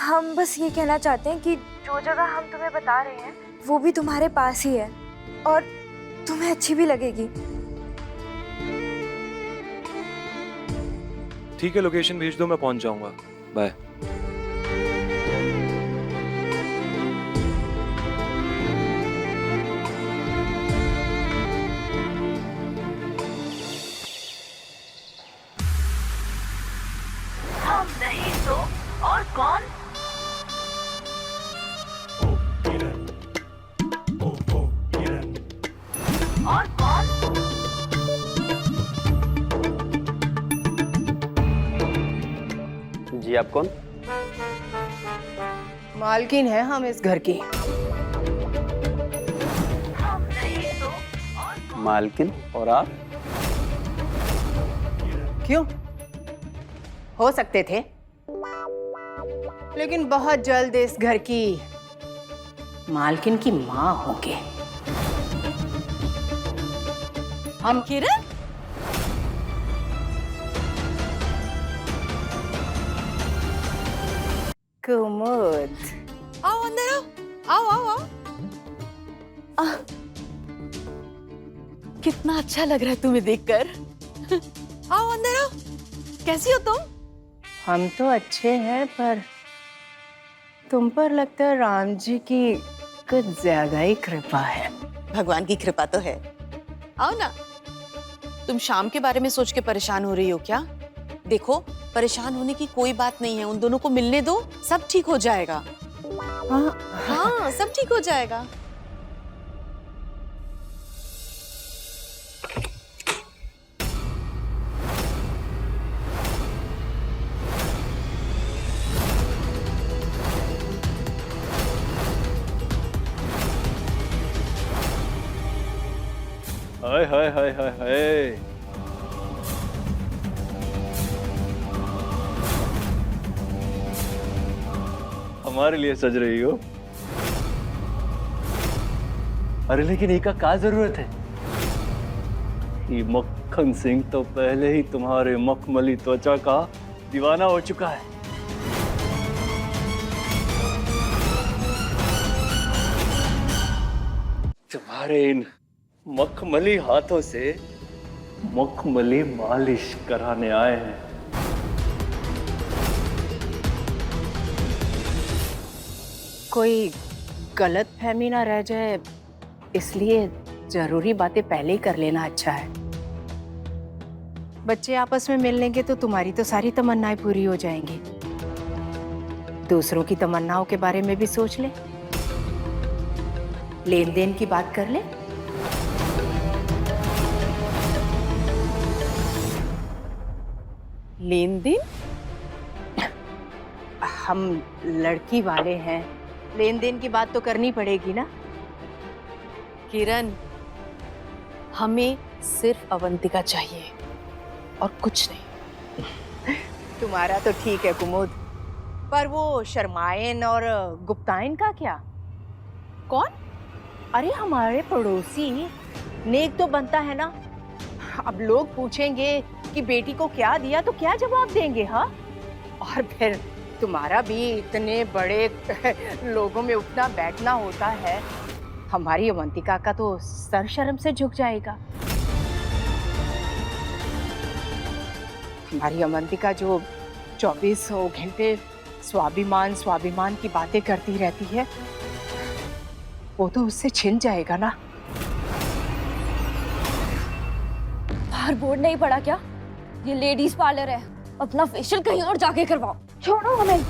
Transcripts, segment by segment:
हम बस ये कहना चाहते हैं कि जो जगह हम तुम्हें बता रहे हैं वो भी तुम्हारे पास ही है और तुम्हें अच्छी भी लगेगी। ठीक है, लोकेशन भेज दो, मैं पहुंच जाऊंगा। बाय। हम नहीं तो और कौन? और कौन? जी आप कौन? मालकिन है हम इस घर की। हम नहीं तो और कौन? मालकिन? और आप? क्यों? हो सकते थे, लेकिन बहुत जल्द इस घर की मालकिन की माँ होंगे। हम किरण, कुमुद। आओ अंदर आओ, आओ आओ आओ। कितना अच्छा लग रहा है तुम्हें देखकर। आओ अंदर आओ। कैसी हो तुम? हम तो अच्छे हैं, पर तुम पर लगता है राम जी की कुछ ज्यादा ही कृपा है। भगवान की कृपा तो है। आओ ना। तुम शाम के बारे में सोच के परेशान हो रही हो क्या? देखो, परेशान होने की कोई बात नहीं है, उन दोनों को मिलने दो, सब ठीक हो जाएगा। हाँ, हाँ, सब ठीक हो जाएगा। हाय हाय हाय हाय हाय। हमारे लिए सज रही हो? अरे लेकिन एक का क्या जरूरत है? ये मक्खन सिंह तो पहले ही तुम्हारे मखमली त्वचा का दीवाना हो चुका है। तुम्हारे इन मखमली हाथों से मखमली मालिश कराने आए हैं। कोई गलत फहमी ना रह जाए, इसलिए जरूरी बातें पहले ही कर लेना अच्छा है। बच्चे आपस में मिल लेंगे तो तुम्हारी तो सारी तमन्नाएं पूरी हो जाएंगी। दूसरों की तमन्नाओं के बारे में भी सोच ले, लेन देन की बात कर ले। लेन देन? हम लड़की वाले हैं, लेन देन की बात तो करनी पड़ेगी ना। किरण, हमें सिर्फ अवंतिका चाहिए और कुछ नहीं। तुम्हारा तो ठीक है कुमुद, पर वो शर्मायन और गुप्तायन का क्या? कौन? अरे हमारे पड़ोसी, नेक तो बनता है ना। अब लोग पूछेंगे कि बेटी को क्या दिया तो क्या जवाब देंगे? हाँ, और फिर तुम्हारा भी इतने बड़े लोगों में उठना बैठना होता है, हमारी अवंतिका का तो सर शर्म से झुक जाएगा। हमारी अवंतिका जो 24 घंटे स्वाभिमान स्वाभिमान की बातें करती रहती है, वो तो उससे छिन जाएगा ना। बाहर बोर्ड नहीं पड़ा क्या? ये लेडीज पार्लर है, अपना फेशियल कहीं और जाके करवाओ। छोड़ो हमें।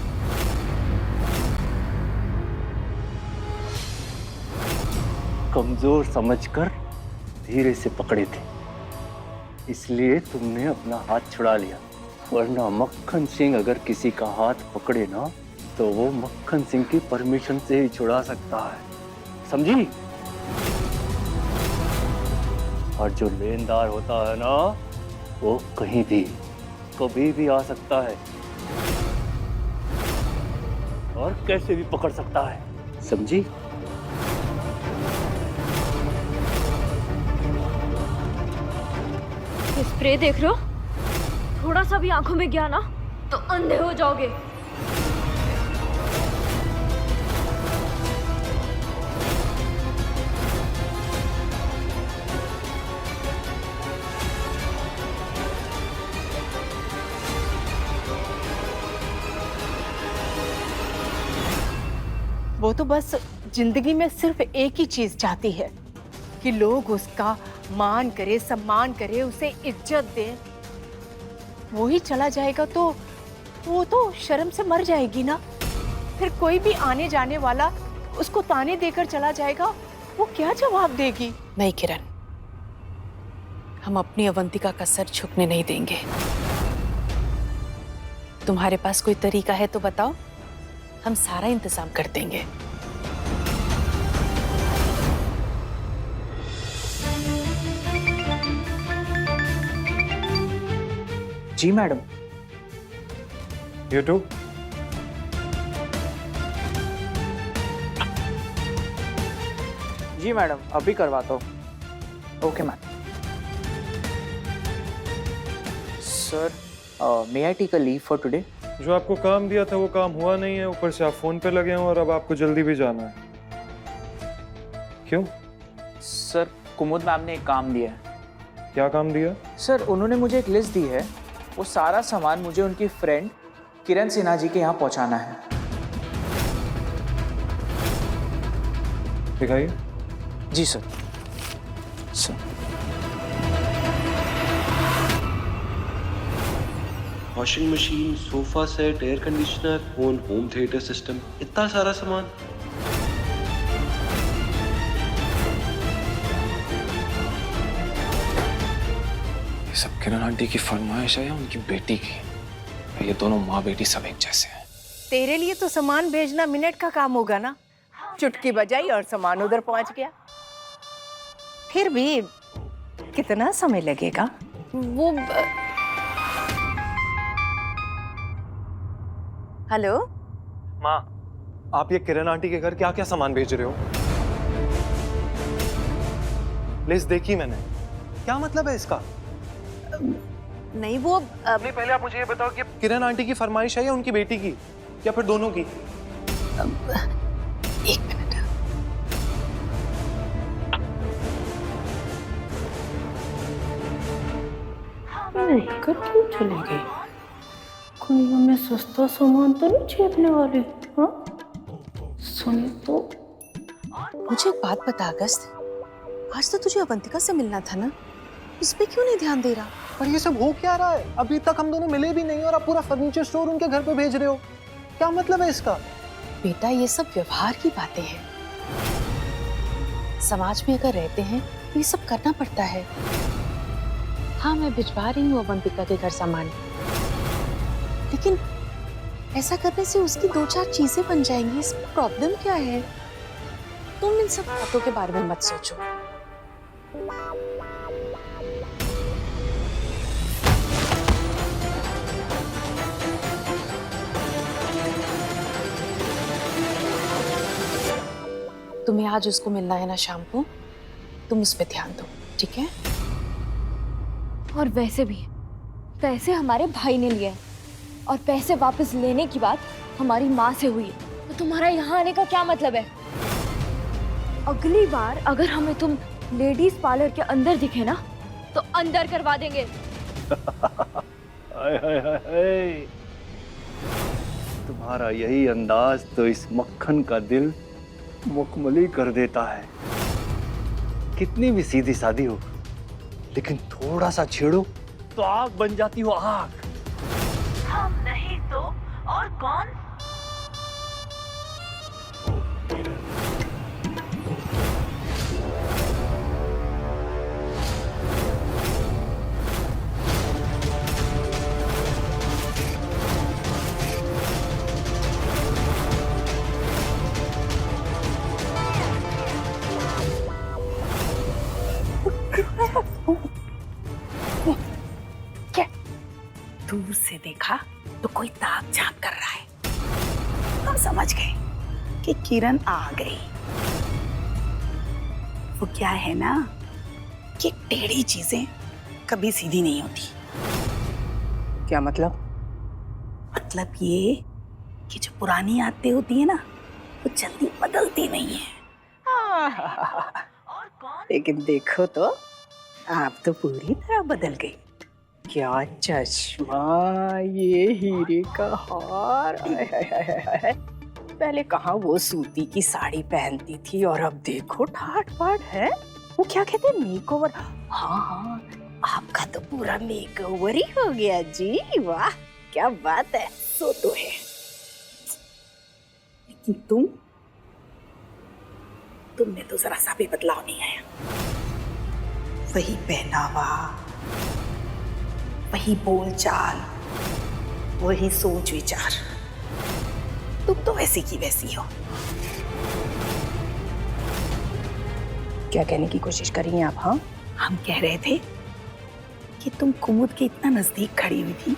कमजोर समझकर धीरे से पकड़े थे, इसलिए तुमने अपना हाथ छुड़ा लिया। वरना मक्खन सिंह अगर किसी का हाथ पकड़े ना, तो वो मक्खन सिंह की परमिशन से ही छुड़ा सकता है, समझी? और जो लेनदार होता है ना, वो कहीं भी कभी भी आ सकता है और कैसे भी पकड़ सकता है, समझी? स्प्रे देख रहे हो? थोड़ा सा भी आंखों में गया ना तो अंधे हो जाओगे। वो तो बस जिंदगी में सिर्फ एक ही चीज चाहती है कि लोग उसका मान करे, सम्मान करे, उसे इज्जत दें। वो ही चला जाएगा तो वो तो शर्म से मर जाएगी ना। फिर कोई भी आने जाने वाला उसको ताने देकर चला जाएगा, वो क्या जवाब देगी? नहीं किरण, हम अपनी अवंतिका का सर झुकने नहीं देंगे। तुम्हारे पास कोई तरीका है तो बताओ, हम सारा इंतजाम कर देंगे। जी मैडम। You too? जी मैडम, अभी करवाता हूँ। Okay ma'am. Sir, may I take a leave for today? जो आपको काम दिया था वो काम हुआ नहीं है, ऊपर से आप फोन पे लगे हो और अब आपको जल्दी भी जाना है। क्यों? सर, कुमुद मैम ने एक काम दिया है। क्या काम दिया? सर, उन्होंने मुझे एक लिस्ट दी है। वो सारा सामान मुझे उनकी फ्रेंड किरण सिन्हा जी के यहाँ पहुँचाना है। दिखाइए। जी sir. Sir, washing machine, sofa set, air conditioner, phone, home theatre system, इतना सारा सामान। ये सब किरण आंटी की फरमाइश है या उनकी बेटी की? ये दोनों माँ बेटी सब एक जैसे हैं। तेरे लिए तो सामान भेजना मिनट का काम होगा ना। चुटकी बजाई और सामान उधर पहुंच गया। फिर भी कितना समय लगेगा? वो हेलो माँ, आप ये किरण आंटी के घर क्या क्या सामान भेज रहे हो? लिस्ट देखी मैंने। क्या मतलब है इसका? नहीं वो नहीं, पहले आप मुझे ये बताओ कि किरण आंटी की फरमाइश है या उनकी बेटी की, या फिर दोनों की? एक मिनट। उठकर क्यों चली गई? कोई हमें सस्ता सामान तो नहीं छेड़ने वाले? हाँ, सुनी तो। मुझे एक बात बता अगस्त, आज तो तुझे अवंतिका से मिलना था ना, इस पे क्यों नहीं ध्यान दे रहा? पर ये सब हो क्या रहा है? अभी तक हम दोनों मिले भी नहीं और आप पूरा फर्नीचर स्टोर उनके घर पे भेज रहे हो। क्या मतलब है इसका? बेटा, ये सब व्यवहार की बातें हैं। समाज में अगर रहते हैं तो ये सब करना पड़ता है। हाँ, मैं भिजवा रही हूँ अवंतिका के घर सामान, लेकिन ऐसा करने से उसकी 2-4 चीजें बन जाएंगी। इसमें प्रॉब्लम क्या है? तुम इन सब बातों के बारे में मत सोचो। तुम्हें आज उसको मिलना है ना शाम को, तुम उस पे ध्यान दो, ठीक है? और वैसे भी पैसे हमारे भाई ने लिए हैं और पैसे वापस लेने की बात हमारी माँ से हुई है, तो तुम्हारा यहाँ आने का क्या मतलब है? अगली बार अगर हमें तुम लेडीज पार्लर के अंदर दिखे ना तो अंदर करवा देंगे। हाय हाय हाय हाय। तुम्हारा यही अंदाज तो इस मक्खन का दिल मुकमली कर देता है। कितनी भी सीधी सादी हो, लेकिन थोड़ा सा छेड़ो तो आग बन जाती हो, आग। हम नहीं तो और कौन? दूर से देखा तो कोई ताक झांक कर रहा है। हम समझ गए कि किरण आ गई। वो क्या है ना कि टेढ़ी चीजें कभी सीधी नहीं होती। क्या मतलब? मतलब ये कि जो पुरानी आदतें होती है ना, वो जल्दी बदलती नहीं है। और कौन? लेकिन देखो तो, आप तो पूरी तरह बदल गई। क्या चश्मा, ये हीरे का हार, आय हाय हाय हाय। पहले कहाँ वो सूती की साड़ी पहनती थी और अब देखो ठाट बाट है। वो क्या कहते हैं, मेकओवर। हाँ हाँ, आपका तो पूरा मेकओवर ही हो गया जी। वाह क्या बात है। सो तो है, लेकिन तुमने तो जरा सा भी बदलाव नहीं आया। वही पहनावा, वही बोलचाल, वही सोच विचार, तुम तो वैसी की वैसी हो। क्या कहने की कोशिश कर रही हैं आप? हाँ, हम कह रहे थे कि तुम कुमुद के इतना नजदीक खड़ी हुई थी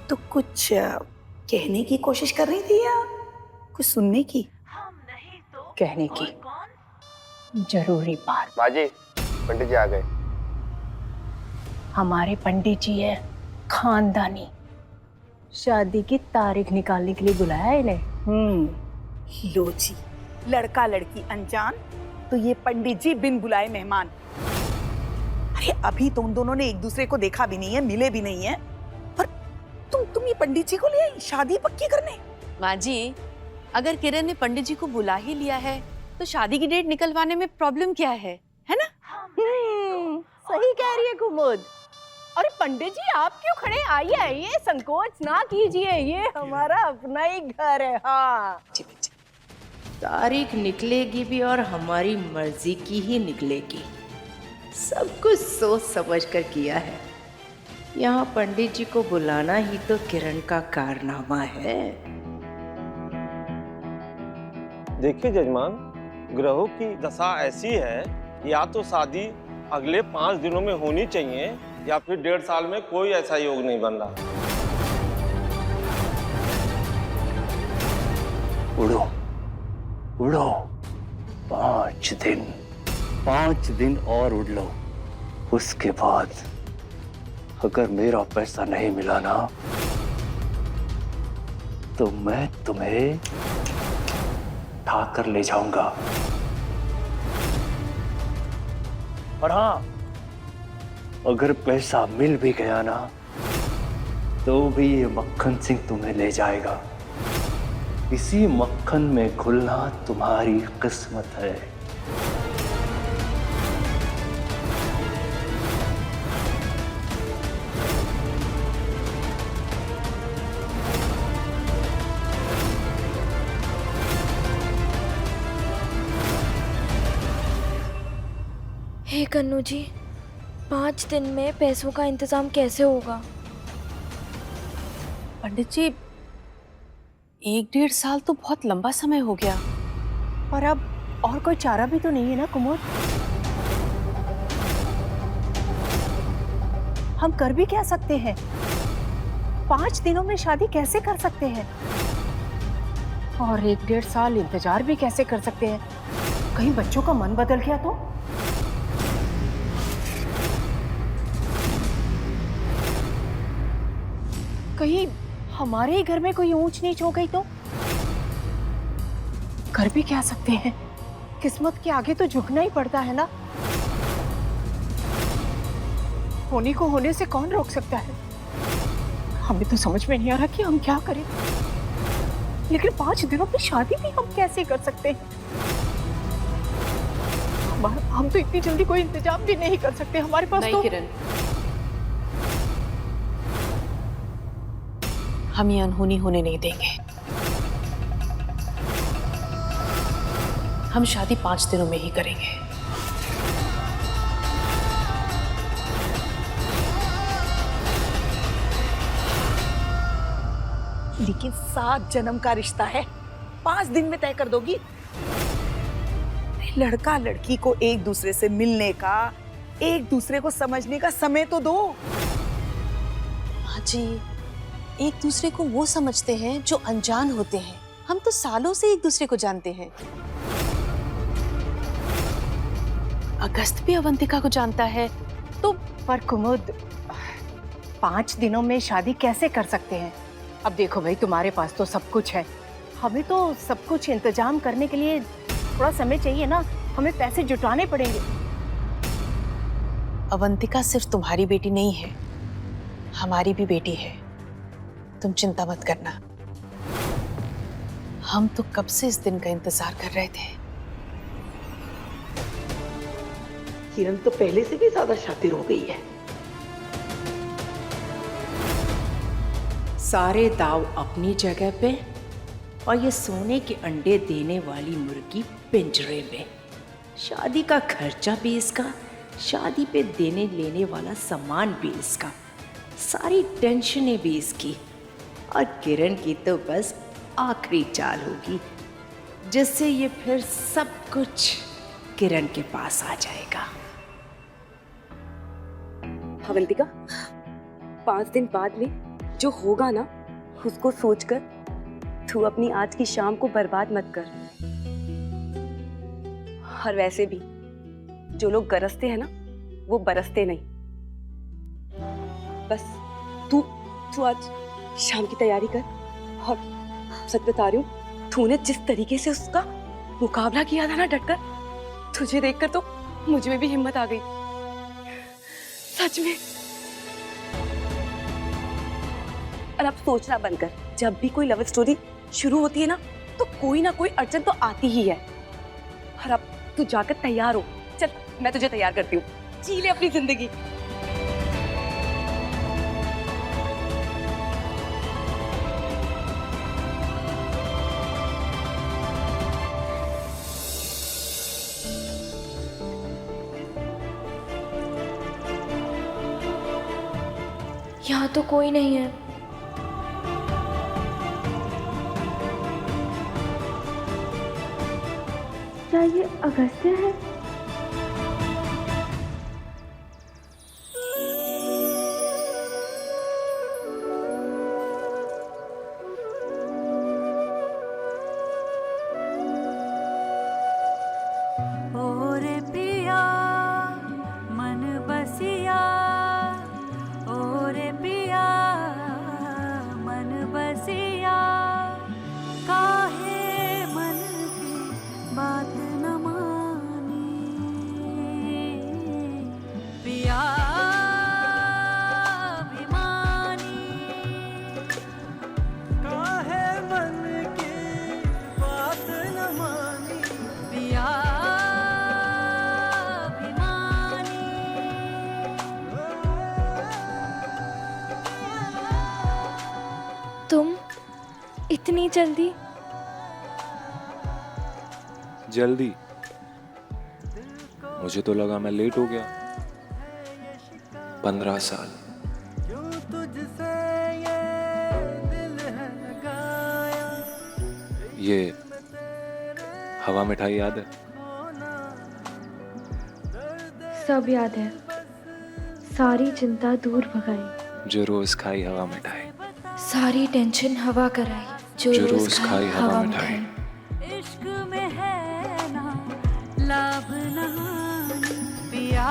तो कुछ कहने की कोशिश कर रही थी या कुछ सुनने की? हम नहीं तो कहने की और कौन? जरूरी बात। बाजी, पंडित जी आ गए। हमारे पंडित जी है खानदानी, शादी की तारीख निकालने के लिए बुलाया है इन्हें। लो जी, लड़का लड़की अनजान तो ये पंडित जी बिन बुलाए मेहमान। अरे अभी तो उन दोनों ने एक दूसरे को देखा भी नहीं है, मिले भी नहीं है, पर तुम ये पंडित जी को ले आई शादी पक्की करने। माँ जी, अगर किरण ने पंडित जी को बुला ही लिया है तो शादी की डेट निकलवाने में प्रॉब्लम क्या है ना? सही कह रही है कुमुद। अरे पंडित जी आप क्यों खड़े, आइए आइए, संकोच ना कीजिए, ये हमारा अपना ही घर है। हाँ, तारीख निकलेगी भी और हमारी मर्जी की ही निकलेगी। सब कुछ सोच समझ कर किया है। यहाँ पंडित जी को बुलाना ही तो किरण का कारनामा है। देखिए जजमान, ग्रहों की दशा ऐसी है, या तो शादी अगले 5 दिनों में होनी चाहिए या फिर 1.5 साल में कोई ऐसा योग नहीं बन रहा। उड़ो उड़ो, 5 दिन और उड़ लो। उसके बाद अगर मेरा पैसा नहीं मिला ना तो मैं तुम्हें उठाकर ले जाऊंगा। और हाँ, अगर पैसा मिल भी गया ना तो भी ये मक्खन सिंह तुम्हें ले जाएगा। इसी मक्खन में घुलना तुम्हारी किस्मत है। हे कन्नू जी, 5 दिन में पैसों का इंतजाम कैसे होगा? पंडित जी, 1-1.5 साल तो बहुत लंबा समय हो गया। और अब और कोई चारा भी तो नहीं है ना कुमुद? हम कर भी क्या सकते हैं? 5 दिनों में शादी कैसे कर सकते हैं? और 1-1.5 साल इंतजार भी कैसे कर सकते हैं? कहीं बच्चों का मन बदल गया तो? कहीं हमारे ही घर में कोई ऊंच नीच हो गई तो? कर भी क्या सकते हैं? किस्मत के आगे तो झुकना ही पड़ता है ना। होने को होने से कौन रोक सकता है? हमें तो समझ में नहीं आ रहा कि हम क्या करें। लेकिन 5 दिनों की शादी भी हम कैसे कर सकते हैं? हम तो इतनी जल्दी कोई इंतजाम भी नहीं कर सकते। हमारे पास नहीं किरण, हम ये अनहोनी होने नहीं देंगे। हम शादी 5 दिनों में ही करेंगे। लेकिन 7 जन्म का रिश्ता है, 5 दिन में तय कर दोगी? लड़का लड़की को एक दूसरे से मिलने का, एक दूसरे को समझने का समय तो दो। हाँ जी, एक दूसरे को वो समझते हैं जो अनजान होते हैं। हम तो सालों से एक दूसरे को जानते हैं। अगस्त भी अवंतिका को जानता है तो। पर कुमुद, 5 दिनों में शादी कैसे कर सकते हैं? अब देखो भाई, तुम्हारे पास तो सब कुछ है, हमें तो सब कुछ इंतजाम करने के लिए थोड़ा समय चाहिए ना। हमें पैसे जुटाने पड़ेंगे। अवंतिका सिर्फ तुम्हारी बेटी नहीं है, हमारी भी बेटी है। तुम चिंता मत करना, हम तो कब से इस दिन का इंतजार कर रहे थे। किरण तो पहले से भी ज्यादा शातिर हो गई है। सारे दाव अपनी जगह पे और ये सोने के अंडे देने वाली मुर्गी पिंजरे में। शादी का खर्चा भी इसका, शादी पे देने लेने वाला सामान भी इसका, सारी टेंशनें भी इसकी। और किरण की तो बस आखिरी चाल होगी जिससे ये फिर सब कुछ किरण के पास आ जाएगा। अवंतिका, 5 दिन बाद में जो होगा ना, उसको सोचकर तू अपनी आज की शाम को बर्बाद मत कर। और वैसे भी जो लोग गरजते हैं ना, वो बरसते नहीं। बस तू आज शाम की तैयारी कर। और सच बता रही हूँ, तूने जिस तरीके से उसका मुकाबला किया था ना डटकर, तुझे देखकर तो मुझ में भी हिम्मत आ गई सच में। और अब सोचना बंद कर, जब भी कोई लव स्टोरी शुरू होती है ना, तो कोई ना कोई अड़चन तो आती ही है। और अब तू जाकर तैयार हो। चल, मैं तुझे तैयार करती हूँ। जी ले अपनी जिंदगी। यहाँ तो कोई नहीं है। क्या ये अगस्त्य है? ओरे पिया मन बसिया, ओरे पिया मन बसिया, काहे मन की बात न मानी, पिया अभिमानी, काहे मन की बात न मानी, पिया तुम इतनी जल्दी? जल्दी? मुझे तो लगा मैं लेट हो गया। 15 साल। ये हवा मिठाई याद है? सब याद है। सारी चिंता दूर भगाई, जो रोज खाई हवा मिठाई। सारी टेंशन हवा कराई, जो रोज खाई हवा मिठाई। इश्क में है ना लाभ ना हानि, पिया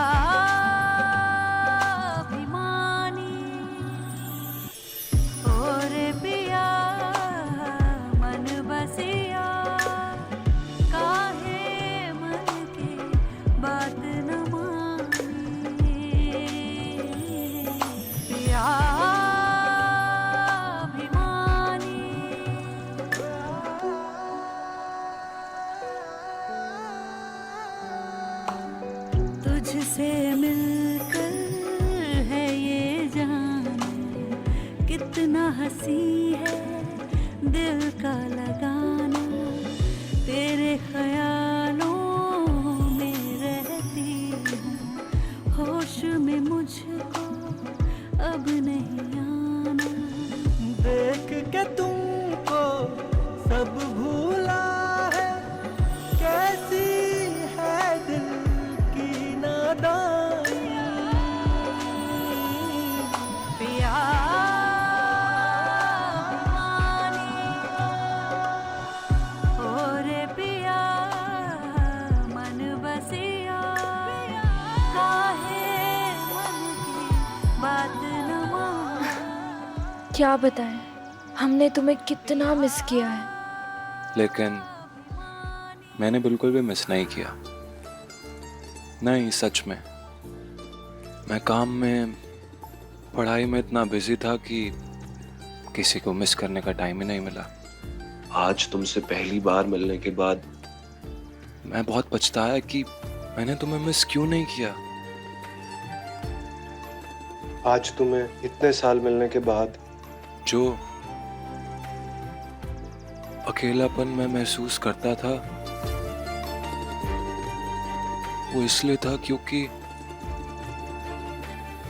अभिमानी, और पिया मन बसिया, काहे मन की बात न मानी, पिया तुझसे मिलकर है ये जाना, कितना हंसी है दिल का लगाना, तेरे ख्यालों में रहती हूँ, होश में मुझको अब नहीं आना, देख के तुमको सब भूला है, कैसी है दिल की नादानी, पिया और पिया मन बसिया, काहे मन की बात न मान। क्या बताएं, हमने तुम्हें कितना मिस किया है। लेकिन मैंने बिल्कुल भी मिस नहीं किया। नहीं, सच में मैं काम में, पढ़ाई में इतना बिजी था कि किसी को मिस करने का टाइम ही नहीं मिला। आज तुमसे पहली बार मिलने के बाद मैं बहुत पछताया कि मैंने तुम्हें मिस क्यों नहीं किया। आज तुम्हें इतने साल मिलने के बाद जो अकेलापन मैं महसूस करता था वो इसलिए था क्योंकि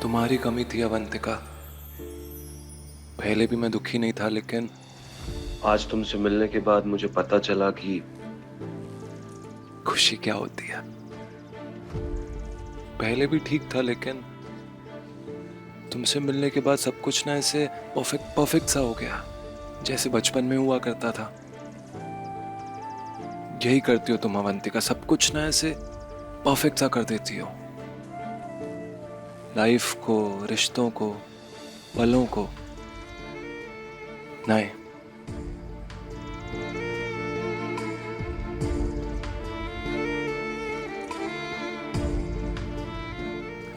तुम्हारी कमी थी अवंतिका। पहले भी मैं दुखी नहीं था, लेकिन आज तुमसे मिलने के बाद मुझे पता चला कि खुशी क्या होती है। पहले भी ठीक था, लेकिन तुमसे मिलने के बाद सब कुछ ना ऐसे परफेक्ट सा हो गया, जैसे बचपन में हुआ करता था। यही करती हो तुम अवंतिका, सब कुछ ना ऐसे परफेक्ट सा कर देती हो। लाइफ को, रिश्तों को, पलों को। नहीं,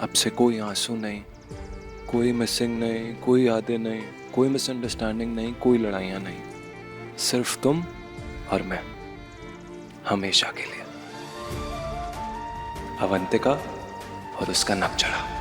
अब से कोई आंसू नहीं, कोई मिसिंग नहीं, कोई यादें नहीं, कोई मिसअंडरस्टैंडिंग नहीं, कोई लड़ाइयाँ नहीं। सिर्फ तुम और मैं, हमेशा के लिए। अवंतिका और उसका नकचढ़ा।